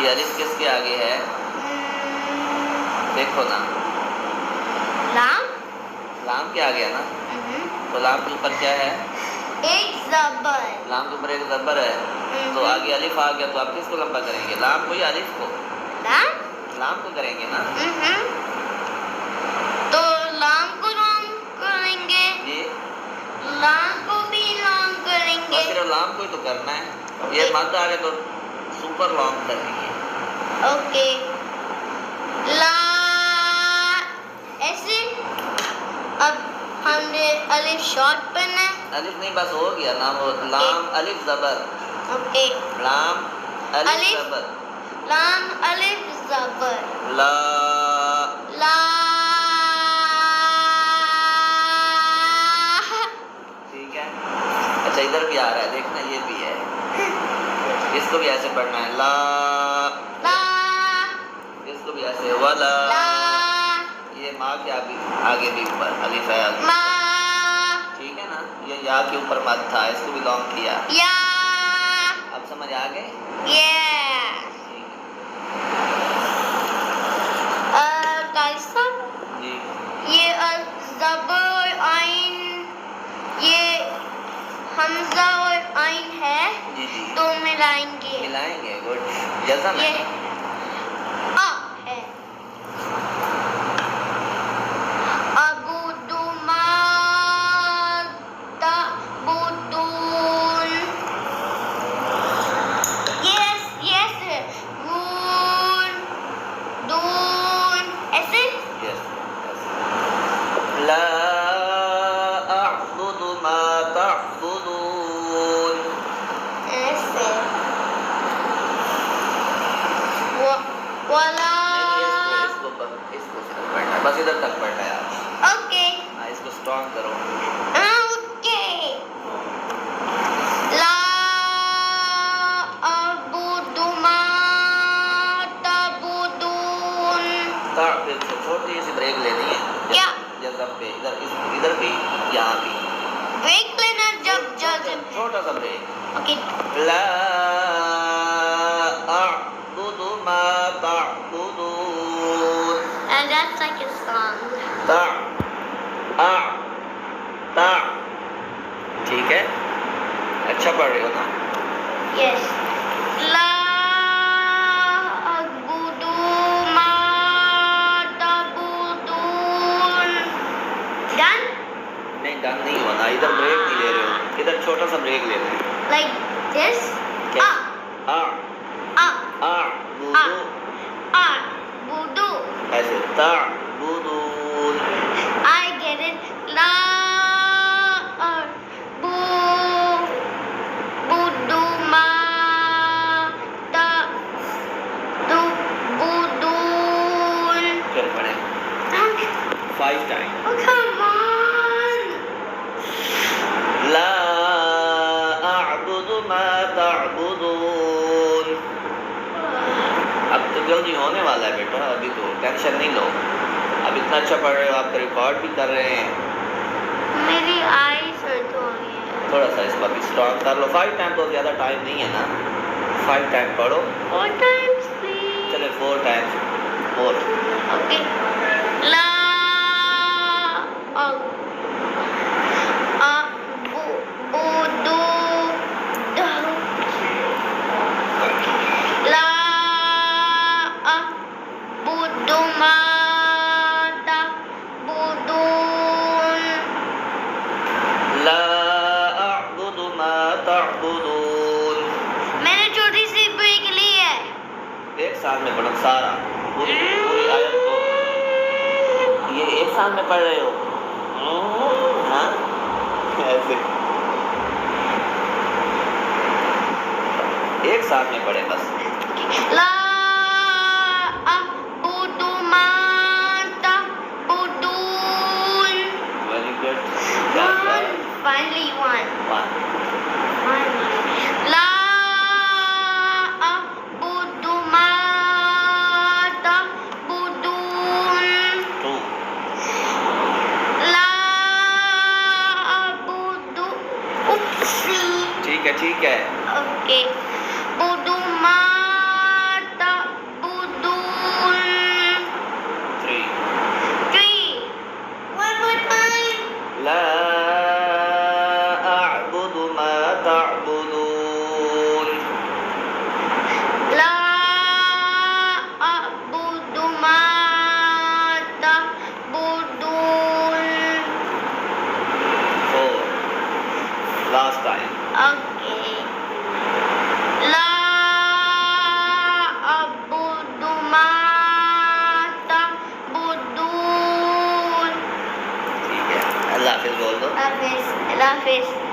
ये अलिफ किसके आगे है? देखो ना, लाम। लाम के आगे है ना, तो लाम के ऊपर क्या है? एक ज़बर। लाम के ऊपर एक ज़बर है, तो आगे अलिफ आ गया, तो आप किसको लंबा करेंगे? लाम को या अलिफ को? लाम को करेंगे ना। तो लाम को लॉन्ग करेंगे जी, लाम को भी लॉन्ग करेंगे। बस सिर्फ लाम को ही तो करना है। ये मत आ गया तो सुपर लॉन्ग करेंगे। ओके, ला ऐसे। अब हमने अलिफ शॉर्ट पढ़ना है। अलिफ नहीं, बस हो गया ना वो। लाम अलिफ ज़बर। ओके, लाम अलिफ अलिफ। ज़बर। लाम अलिफ ज़बर। ला ला। ठीक है। अच्छा, इधर भी आ रहा है, देखना, ये भी है। इसको भी ऐसे पढ़ना है, ला। ला। इसको भी ऐसे, वला। ला। ये माँ के आगे भी ऊपर अलिफ है। मा। ठीक है ना। ये या के ऊपर मत था, इसको भी लॉन्ग किया। या। अब समझ आ गए? कैसा? जी, ये ज़बर और आइन, ये हमजा और आइन है, जी जी, तो मिलाएंगे। मिलाएंगे। गुड, जैसा ये मैं आ है। अबुदु मा तअबुदून। यस यस, दून दून ऐसे। यस, ला अअबुदु मा तअबुदून। ऐसे। वला। इसको पढ़ना है, बस इधर तक पढ़ना है आप। ओके। हाँ, इसको स्ट्रॉन्ग करो। ओके। ला अबुदु मा तअबुदून। फिर से छोटी सी ब्रेक लेनी है। क्या? जब पे इधर भी, यहाँ भी ब्रेक लेना जब छोटा सा ब्रेक। ओके। ला अअबुदु मा तअबुदून। And that's like a song. ता आ ता। ठीक है, अच्छा पढ़ रहे हो ना? Yes. La abudu ma tabudun. Done? नहीं, डन नहीं हुआ ना, इधर ब्रेक नहीं ले रहे हो, इधर छोटा सा ब्रेक ले रहे हो। Like this? क्या? आ A. Uh बुदू, A. Budu. ऐसे ता बुदून। I get it. La bu budu ma ta du budun. फिर पढ़े 5 टाइम। Oh come on. ला अअबुदु मा तअबुदून। अब तो जल्दी होने वाला है बेटा, अभी तो टेंशन नहीं लो। अब इतना अच्छा पढ़ रहे हो, आप रिकॉर्ड भी कर रहे हैं। मेरी आईज हर्ट हो रही है। थोड़ा सा इसको अभी स्ट्रॉन्ग कर लो। 5 टाइम तो ज़्यादा टाइम नहीं है ना, 5 टाइम पढ़ो। 4 times please. चले 4 टाइम्स और। Okay. La a bu budu da. La a budu ma ta budun. ला अअबुदु मा तअबुदून। मैंने छोटी सी ब्रेक ली है। एक साल में पढ़ो सारा, पूरी आयत को। ये एक साल में पढ़ रहे हो? हाँ, ऐसे एक साल में पढ़े बस। La abudu ma ta'budun. Very good. Finally one. La abudu ma ta'budun. 2 La abudu. Oopsie. ठीक है, ठीक है। Okay. Budu ma ta last time. Okay. ला अबुदु मा तअबुदून. ठीक है, अल्लाह हाफिज़ बोल दो. हाफिज. अल्लाह हाफिज.